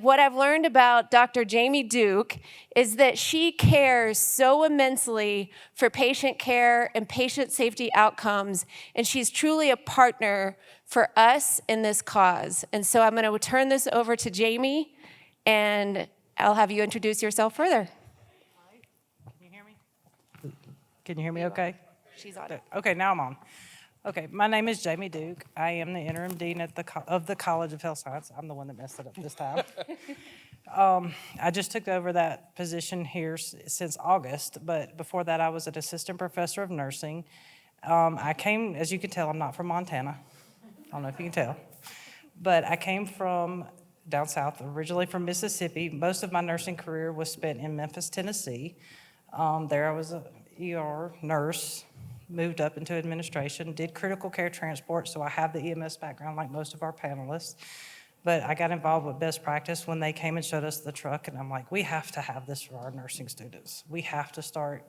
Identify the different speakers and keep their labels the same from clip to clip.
Speaker 1: What I've learned about Dr. Jamie Duke is that she cares so immensely for patient care and patient safety outcomes, and she's truly a partner for us in this cause. And so I'm going to turn this over to Jamie, and I'll have you introduce yourself further.
Speaker 2: Can you hear me? Can you hear me okay?
Speaker 1: She's on.
Speaker 2: Okay, now I'm on. Okay, my name is Jamie Duke. I am the interim dean of the College of Health Science. I'm the one that messed it up this time. I just took over that position here since August, but before that I was an assistant professor of nursing. I came, as you can tell, I'm not from Montana. I don't know if you can tell. But I came from down south, originally from Mississippi. Most of my nursing career was spent in Memphis, Tennessee. There I was a ER nurse, moved up into administration, did critical care transport, so I have the EMS background like most of our panelists. But I got involved with best practice when they came and showed us the truck, and I'm like, we have to have this for our nursing students. We have to start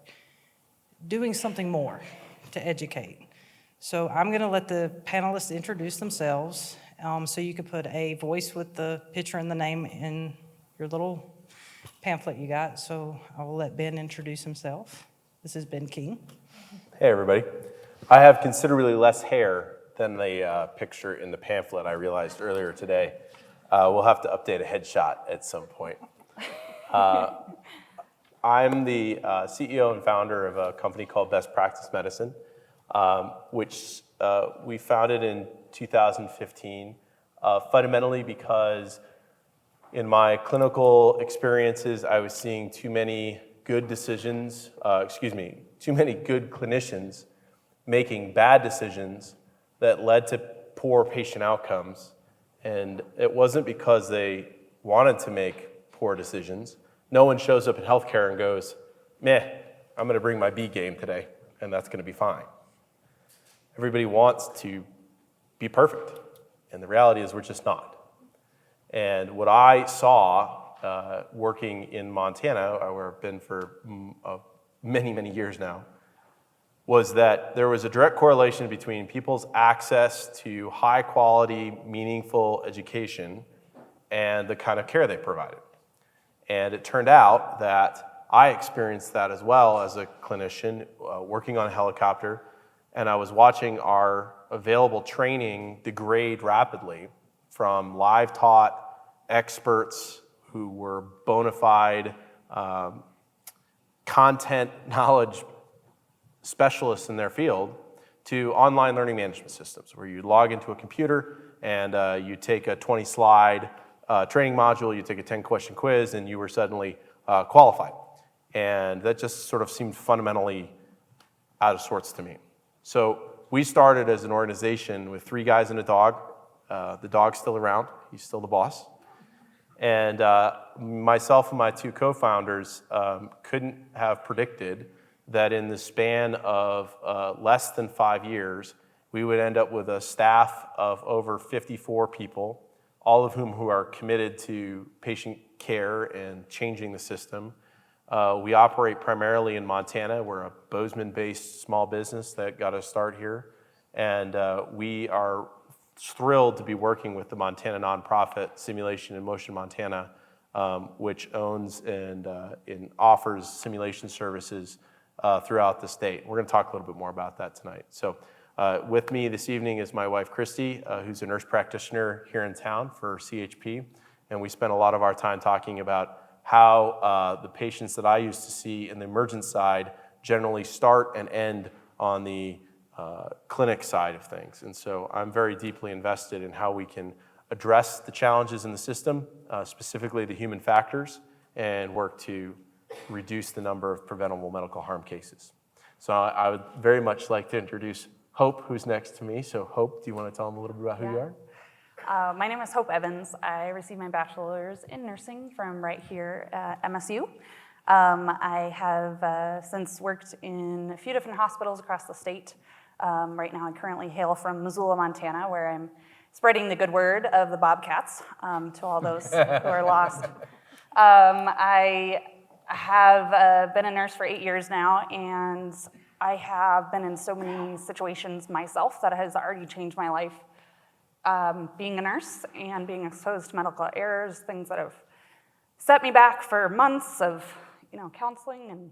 Speaker 2: doing something more to educate. So I'm going to let the panelists introduce themselves, so you can put a voice with the picture and the name in your little pamphlet you got. So I will let Ben introduce himself. This is Ben King.
Speaker 3: Hey everybody. I have considerably less hair than the picture in the pamphlet I realized earlier today. We'll have to update a headshot at some point. I'm the CEO and founder of a company called Best Practice Medicine, which we founded in 2015, fundamentally because in my clinical experiences, I was seeing too many good clinicians making bad decisions that led to poor patient outcomes. And it wasn't because they wanted to make poor decisions. No one shows up in healthcare and goes, meh, I'm gonna bring my B game today, and that's gonna be fine. Everybody wants to be perfect, and the reality is we're just not. And what I saw working in Montana, where I've been for many, many years now, was that there was a direct correlation between people's access to high quality, meaningful education and the kind of care they provided. And it turned out that I experienced that as well as a clinician working on a helicopter, and I was watching our available training degrade rapidly from live taught experts who were bona fide content knowledge specialists in their field to online learning management systems where you log into a computer and you take a 20 slide training module, you take a 10 question quiz, and you were suddenly qualified. And that just sort of seemed fundamentally out of sorts to me. So we started as an organization with 3 guys and a dog. The dog's still around, he's still the boss. And myself and my 2 co-founders couldn't have predicted that in the span of less than 5 years, we would end up with a staff of over 54 people, all of whom who are committed to patient care and changing the system. We operate primarily in Montana. We're a Bozeman-based small business that got us start here. And we are thrilled to be working with the Montana nonprofit Simulation in Motion Montana, which owns and offers simulation services throughout the state. We're going to talk a little bit more about that tonight. So with me this evening is my wife, Christy, who's a nurse practitioner here in town for CHP. And we spent a lot of our time talking about how the patients that I used to see in the emergent side generally start and end on the clinic side of things. And so I'm very deeply invested in how we can address the challenges in the system, specifically the human factors, and work to reduce the number of preventable medical harm cases. So I would very much like to introduce Hope, who's next to me. So Hope, do you want to tell them a little bit about who you are?
Speaker 4: My name is Hope Evans. I received my bachelor's in nursing from right here at MSU. I have since worked in a few different hospitals across the state. Right now I currently hail from Missoula, Montana, where I'm spreading the good word of the Bobcats to all those who are lost. I have been a nurse for 8 years now, and I have been in so many situations myself that has already changed my life being a nurse and being exposed to medical errors, things that have set me back for months of counseling and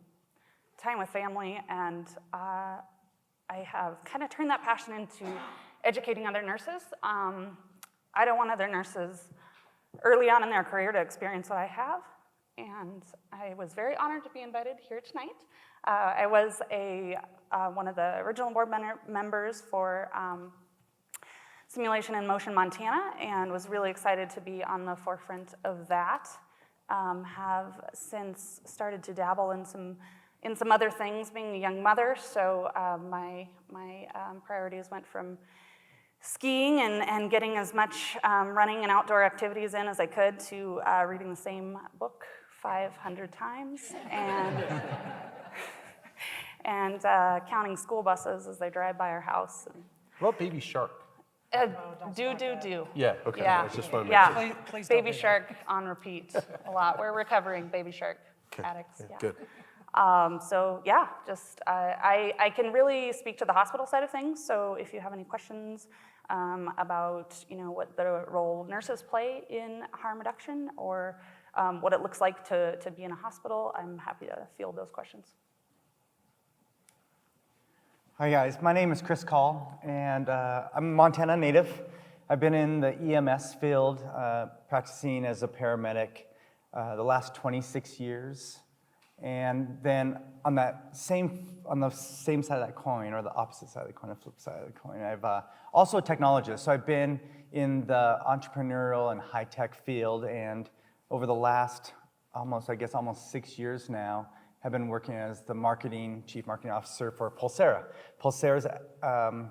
Speaker 4: time with family, and I have kind of turned that passion into educating other nurses. I don't want other nurses early on in their career to experience what I have, and I was very honored to be invited here tonight. I was one of the original board members for Simulation in Motion Montana, and was really excited to be on the forefront of that. Have since started to dabble in some other things, being a young mother, so my priorities went from skiing and getting as much running and outdoor activities in as I could to reading the same book 500 times and counting school buses as they drive by our house.
Speaker 3: What about Baby Shark?
Speaker 4: Do.
Speaker 3: Yeah, okay.
Speaker 4: Yeah,
Speaker 3: I just want to make
Speaker 4: yeah.
Speaker 3: sure.
Speaker 2: Please don't
Speaker 4: Baby
Speaker 2: do that.
Speaker 4: Shark on repeat a lot. We're recovering Baby Shark
Speaker 3: Okay.
Speaker 4: addicts.
Speaker 3: Yeah,
Speaker 4: Yeah.
Speaker 3: good.
Speaker 4: So yeah, just I can really speak to the hospital side of things. So if you have any questions about what the role nurses play in harm reduction or what it looks like to be in a hospital, I'm happy to field those questions.
Speaker 5: Hi guys, my name is Chris Call, and I'm a Montana native. I've been in the EMS field, practicing as a paramedic the last 26 years. And then on the same side of that coin, or the opposite side of the coin, the flip side of the coin, I've also a technologist. So I've been in the entrepreneurial and high-tech field, and over the last almost 6 years now, have been working as the chief marketing officer for Pulsera. Pulsera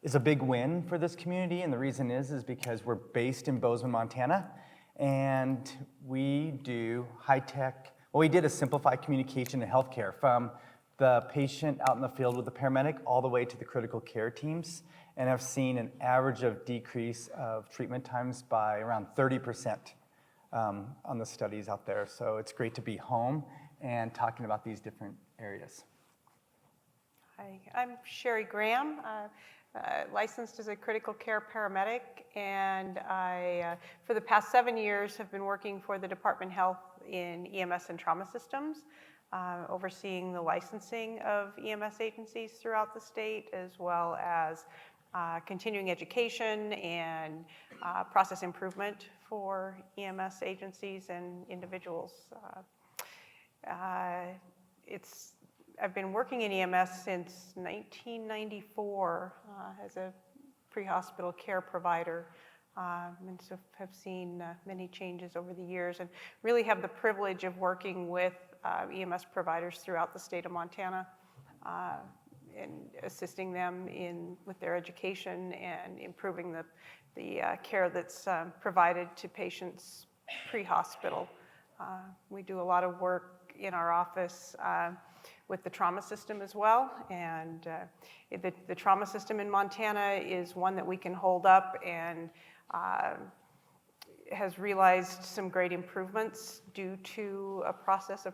Speaker 5: is a big win for this community, and the reason is because we're based in Bozeman, Montana, and we do high-tech. Well, we did a simplified communication in healthcare from the patient out in the field with the paramedic all the way to the critical care teams, and have seen an average of decrease of treatment times by around 30% on the studies out there. So it's great to be home and talking about these different areas.
Speaker 6: Hi, I'm Sherry Graham, licensed as a critical care paramedic, and I, for the past 7 years, have been working for the Department of Health in EMS and trauma systems, overseeing the licensing of EMS agencies throughout the state, as well as continuing education and process improvement for EMS agencies and individuals. I've been working in EMS since 1994 as a pre-hospital care provider, and so have seen many changes over the years, and really have the privilege of working with EMS providers throughout the state of Montana and assisting them with their education and improving the care that's provided to patients pre-hospital. We do a lot of work in our office with the trauma system as well, and the trauma system in Montana is one that we can hold up and has realized some great improvements due to a process of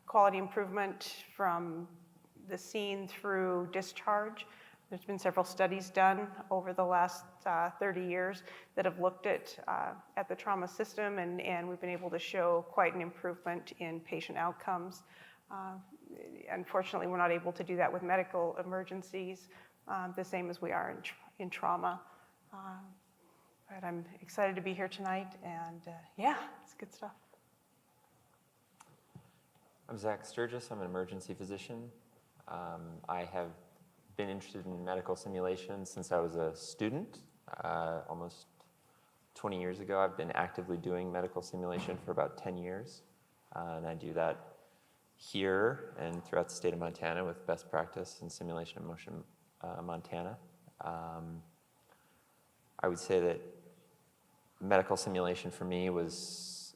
Speaker 6: quality improvement from the scene through discharge. There's been several studies done over the last 30 years that have looked at the trauma system, and we've been able to show quite an improvement in patient outcomes. Unfortunately, we're not able to do that with medical emergencies, the same as we are in trauma. But I'm excited to be here tonight, and yeah, it's good stuff.
Speaker 7: I'm Zach Sturgis. I'm an emergency physician. I have been interested in medical simulation since I was a student. Almost 20 years ago, I've been actively doing medical simulation for about 10 years. And I do that here and throughout the state of Montana with best practice in simulation and motion Montana. I would say that medical simulation for me was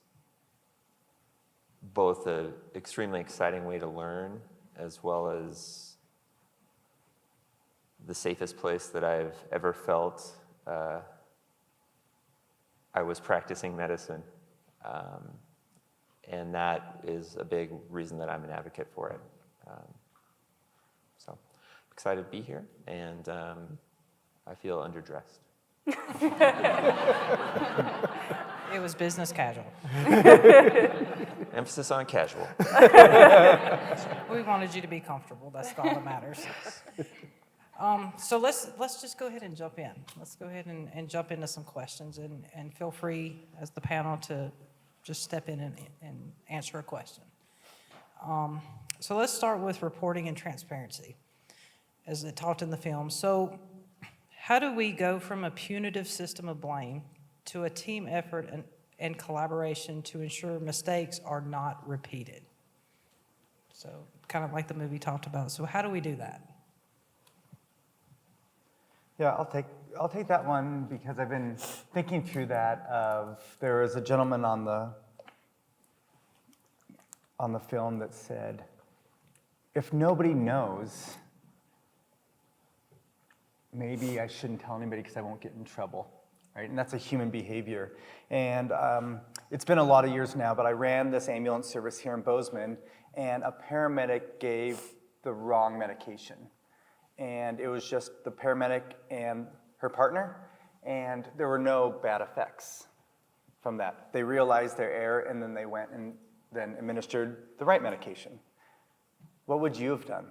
Speaker 7: both an extremely exciting way to learn as well as the safest place that I've ever felt I was practicing medicine. And that is a big reason that I'm an advocate for it. So I'm excited to be here, and I feel underdressed.
Speaker 2: It was business casual.
Speaker 7: Emphasis on casual.
Speaker 2: We wanted you to be comfortable. That's all that matters. So let's just go ahead and jump in. Let's go ahead and jump into some questions, and feel free as the panel to just step in and answer a question. So let's start with reporting and transparency, as it talked in the film. So how do we go from a punitive system of blame to a team effort and collaboration to ensure mistakes are not repeated? So kind of like the movie talked about. So how do we do that?
Speaker 5: Yeah, I'll take that one because I've been thinking through that. There was a gentleman on the film that said, if nobody knows, maybe I shouldn't tell anybody because I won't get in trouble, right? And that's a human behavior. And it's been a lot of years now, but I ran this ambulance service here in Bozeman, and a paramedic gave the wrong medication. And it was just the paramedic and her partner, and there were no bad effects from that. They realized their error, and then they went and then administered the right medication. What would you have done?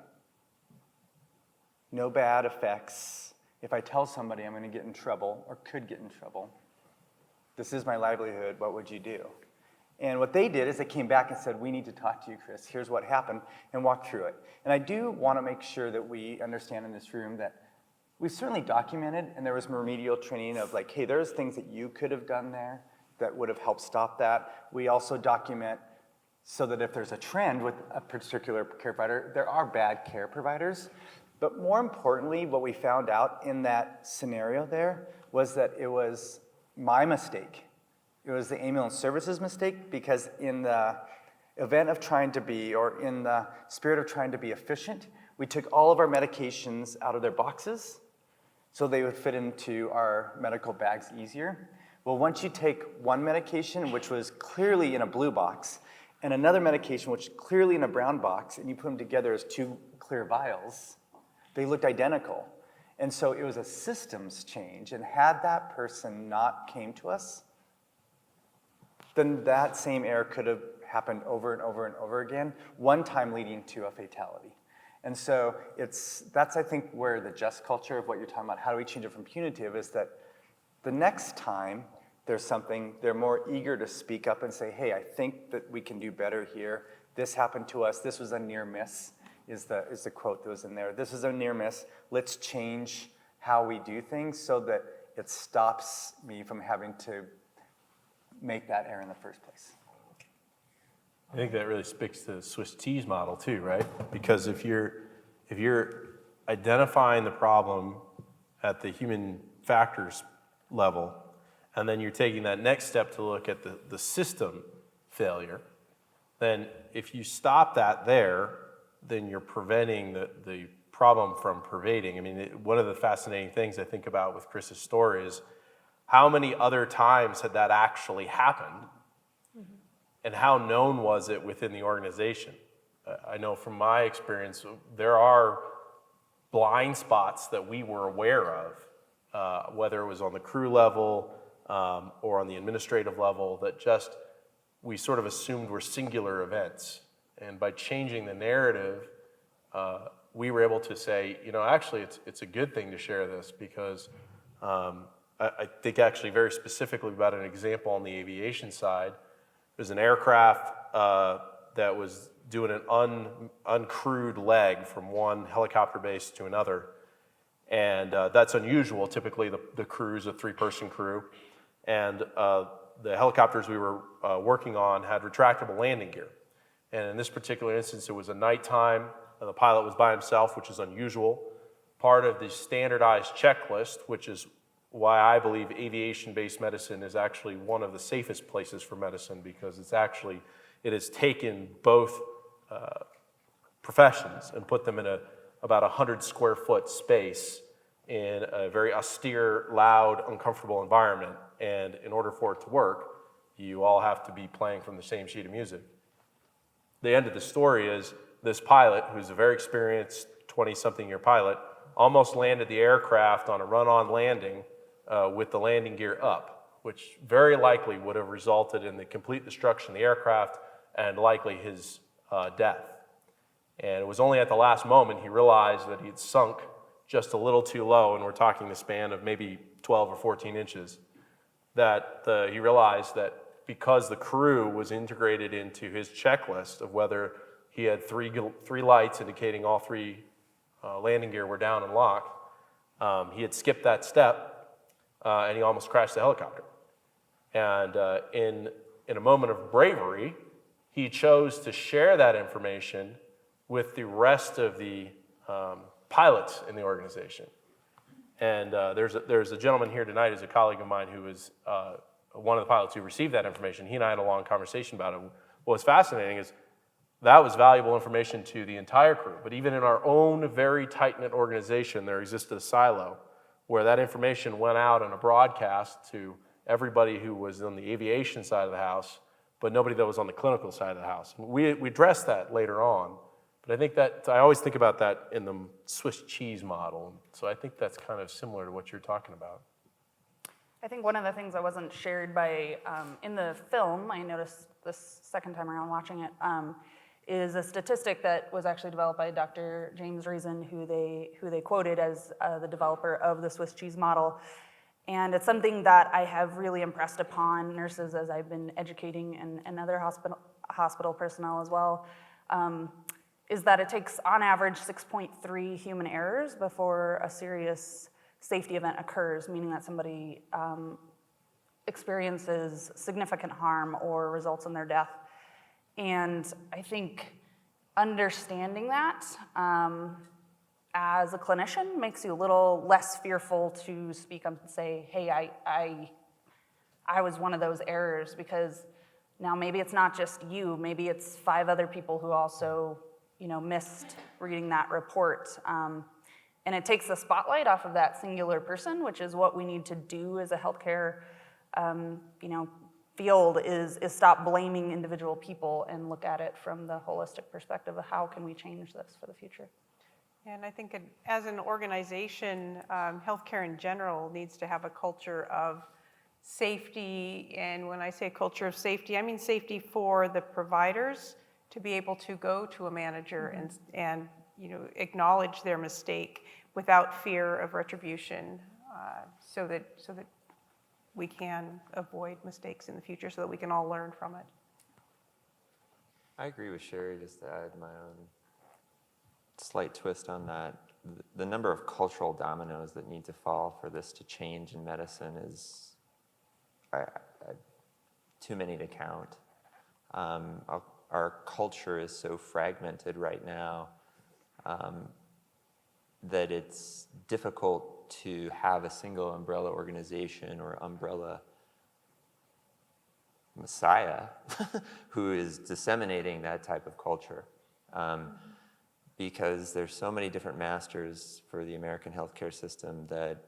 Speaker 5: No bad effects. If I tell somebody I'm going to get in trouble or could get in trouble, this is my livelihood, what would you do? And what they did is they came back and said, we need to talk to you, Chris. Here's what happened, and walk through it. And I do want to make sure that we understand in this room that we certainly documented, and there was remedial training of like, hey, there's things that you could have done there that would have helped stop that. We also document so that if there's a trend with a particular care provider, there are bad care providers. But more importantly, what we found out in that scenario there was that it was my mistake. It was the ambulance services mistake, because in the event of trying to be, or in the spirit of trying to be efficient, we took all of our medications out of their boxes so they would fit into our medical bags easier. Well, once you take one medication, which was clearly in a blue box, and another medication, which is clearly in a brown box, and you put them together as two clear vials, they looked identical. And so it was a systems change, and had that person not came to us, then that same error could have happened over and over and over again, one time leading to a fatality. And so that's, I think, where the just culture of what you're talking about, how do we change it from punitive, is that the next time there's something, they're more eager to speak up and say, hey, I think that we can do better here. This happened to us. This was a near miss, is the quote that was in there. This is a near miss. Let's change how we do things so that it stops me from having to make that error in the first place.
Speaker 3: I think that really speaks to the Swiss cheese model too, right? Because if you're identifying the problem at the human factors level, and then you're taking that next step to look at the system failure, then if you stop that there, then you're preventing the problem from pervading. I mean, one of the fascinating things I think about with Chris's story is how many other times had that actually happened, and how known was it within the organization? I know from my experience, there are blind spots that we were aware of, whether it was on the crew level or on the administrative level, that just we sort of assumed were singular events. And by changing the narrative, we were able to say, you know, actually it's a good thing to share this, because I think actually very specifically about an example on the aviation side. There's an aircraft that was doing an uncrewed leg from one helicopter base to another. And that's unusual. Typically the crew is a 3-person crew. And the helicopters we were working on had retractable landing gear. And in this particular instance, it was a nighttime, and the pilot was by himself, which is unusual. Part of the standardized checklist, which is why I believe aviation-based medicine is actually one of the safest places for medicine, because it has taken both professions and put them in about 100 square foot space in a very austere, loud, uncomfortable environment. And in order for it to work, you all have to be playing from the same sheet of music. The end of the story is this pilot, who's a very experienced 20-something year pilot, almost landed the aircraft on a run-on landing with the landing gear up, which very likely would have resulted in the complete destruction of the aircraft and likely his death. And it was only at the last moment he realized that he'd sunk just a little too low, and we're talking the span of maybe 12 or 14 inches, that he realized that because the crew was integrated into his checklist of whether he had three lights indicating all three landing gear were down and locked, he had skipped that step, and he almost crashed the helicopter. And in a moment of bravery, he chose to share that information with the rest of the pilots in the organization. And there's a gentleman here tonight who's a colleague of mine who was one of the pilots who received that information. He and I had a long conversation about it. What was fascinating is that was valuable information to the entire crew. But even in our own very tight-knit organization, there existed a silo where that information went out on a broadcast to everybody who was on the aviation side of the house, but nobody that was on the clinical side of the house. We addressed that later on. But I think that, I always think about that in the Swiss cheese model. So I think that's kind of similar to what you're talking about.
Speaker 4: I think one of the things that wasn't shared by, in the film, I noticed this second time around watching it, is a statistic that was actually developed by Dr. James Reason, who they quoted as the developer of the Swiss cheese model. And it's something that I have really impressed upon nurses as I've been educating and other hospital personnel as well, is that it takes on average 6.3 human errors before a serious safety event occurs, meaning that somebody experiences significant harm or results in their death. And I think understanding that as a clinician makes you a little less fearful to speak up and say, hey, I was one of those errors, because now maybe it's not just you, maybe it's 5 other people who also missed reading that report. And it takes the spotlight off of that singular person, which is what we need to do as a healthcare field, is stop blaming individual people and look at it from the holistic perspective of how can we change this for the future.
Speaker 6: And I think as an organization, healthcare in general needs to have a culture of safety. And when I say culture of safety, I mean safety for the providers to be able to go to a manager and acknowledge their mistake without fear of retribution, so that we can avoid mistakes in the future, so that we can all learn from it.
Speaker 7: I agree with Sherry, just to add my own slight twist on that. The number of cultural dominoes that need to fall for this to change in medicine is too many to count. Our culture is so fragmented right now that it's difficult to have a single umbrella organization or umbrella messiah who is disseminating that type of culture. Because there's so many different masters for the American healthcare system that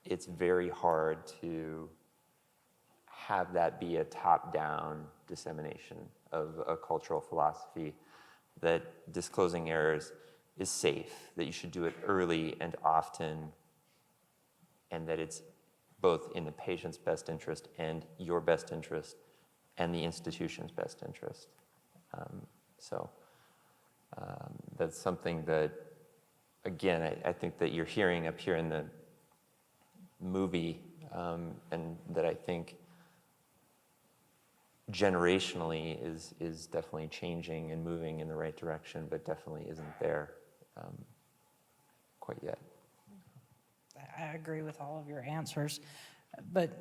Speaker 7: it's very hard to have that be a top-down dissemination of a cultural philosophy that disclosing errors is safe, that you should do it early and often, and that it's both in the patient's best interest and your best interest and the institution's best interest. That's something that, again, I think that you're hearing up here in the movie, and that I think generationally is definitely changing and moving in the right direction, but definitely isn't there quite yet.
Speaker 2: I agree with all of your answers, but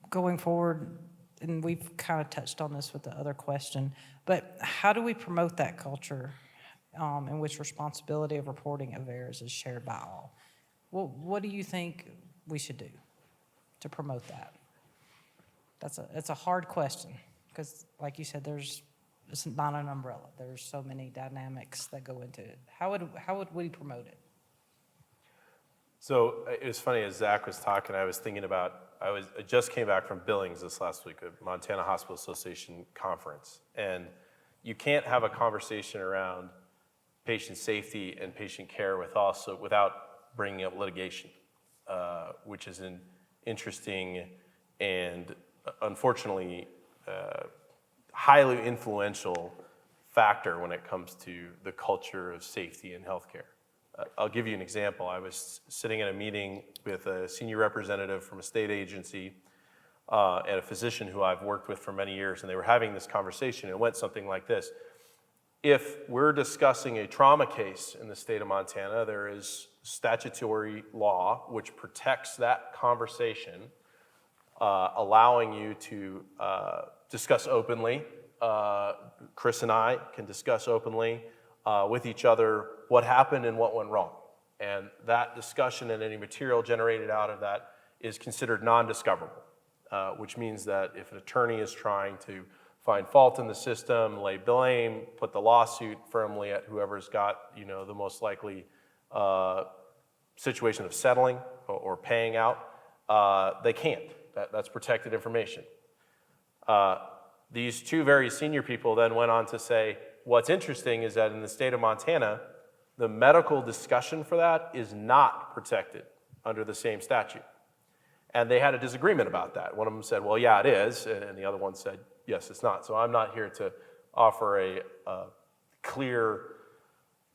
Speaker 2: going forward, and we've kind of touched on this with the other question, but how do we promote that culture in which responsibility of reporting of errors is shared by all? Well, what do you think we should do to promote that? It's a hard question, because like you said, it's not an umbrella. There's so many dynamics that go into it. How would we promote it?
Speaker 3: So it was funny, as Zach was talking, I was thinking about, I just came back from Billings this last week, a Montana Hospital Association conference. And you can't have a conversation around patient safety and patient care without bringing up litigation, which is an interesting and unfortunately highly influential factor when it comes to the culture of safety in healthcare. I'll give you an example. I was sitting in a meeting with a senior representative from a state agency and a physician who I've worked with for many years, and they were having this conversation. It went something like this. If we're discussing a trauma case in the state of Montana, there is statutory law which protects that conversation, allowing you to discuss openly. Chris and I can discuss openly with each other what happened and what went wrong. And that discussion and any material generated out of that is considered non-discoverable, which means that if an attorney is trying to find fault in the system, lay blame, put the lawsuit firmly at whoever's got, the most likely situation of settling or paying out, they can't. That's protected information. These two very senior people then went on to say, what's interesting is that in the state of Montana, the medical discussion for that is not protected under the same statute. And they had a disagreement about that. One of them said, well, yeah, it is. And the other one said, yes, it's not. So I'm not here to offer a clear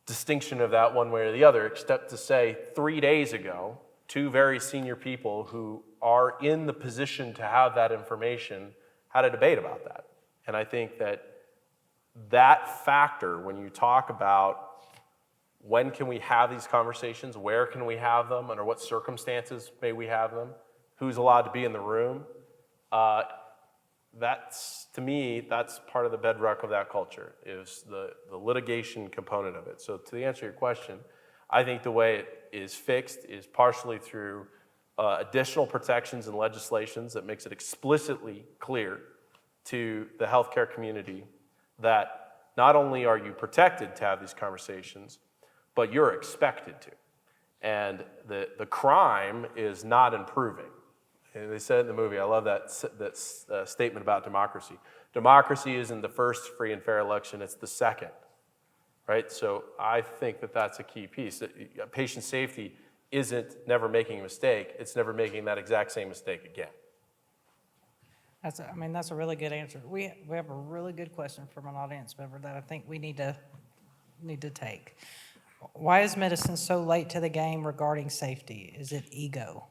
Speaker 3: distinction of that one way or the other, except to say 3 days ago, two very senior people who are in the position to have that information had a debate about that. And I think that factor, when you talk about when can we have these conversations, where can we have them, under what circumstances may we have them, who's allowed to be in the room, to me, that's part of the bedrock of that culture, is the litigation component of it. So to answer your question, I think the way it is fixed is partially through additional protections and legislations that makes it explicitly clear to the healthcare community that not only are you protected to have these conversations, but you're expected to. And the crime is not improving. And they said in the movie, I love that statement about democracy. Democracy isn't the first free and fair election, it's the second, right? So I think that's a key piece. Patient safety isn't never making a mistake, it's never making that exact same mistake again.
Speaker 2: That's a really good answer. We have a really good question from an audience member that I think we need to take. Why is medicine so late to the game regarding safety? Is it ego?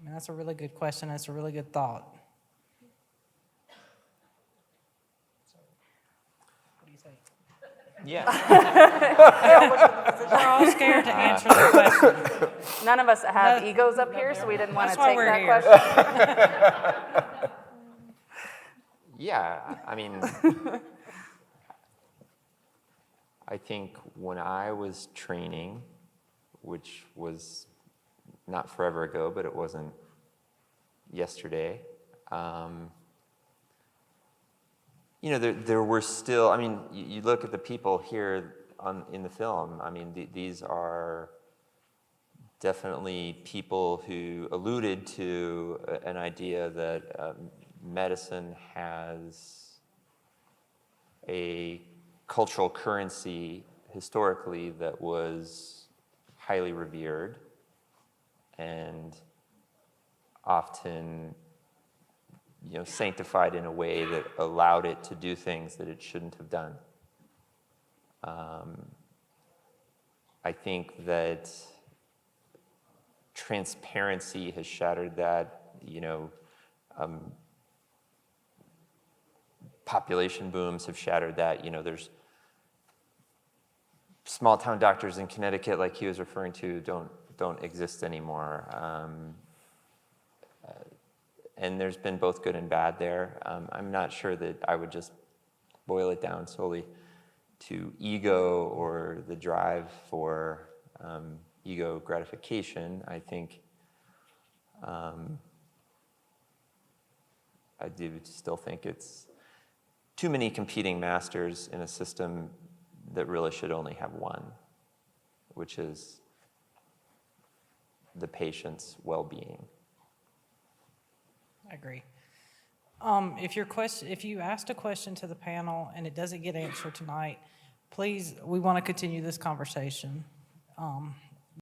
Speaker 2: That's a really good question. That's a really good thought. What do you say?
Speaker 7: Yeah.
Speaker 2: We're all scared to answer the question.
Speaker 4: None of us have egos up here, so we didn't want to
Speaker 2: That's why
Speaker 4: take
Speaker 2: we're
Speaker 4: that
Speaker 2: here.
Speaker 4: question.
Speaker 7: Yeah, I think when I was training, which was not forever ago, but it wasn't yesterday, there were still, you look at the people here in the film, these are definitely people who alluded to an idea that medicine has a cultural currency historically that was highly revered and often sanctified in a way that allowed it to do things that it shouldn't have done. I think that transparency has shattered that, population booms have shattered that. There's small town doctors in Connecticut, like he was referring to, don't exist anymore. And there's been both good and bad there. I'm not sure that I would just boil it down solely to ego or the drive for ego gratification. I think I do still think it's too many competing masters in a system that really should only have one, which is the patient's well-being.
Speaker 2: I agree. If you asked a question to the panel and it doesn't get answered tonight, please, we want to continue this conversation.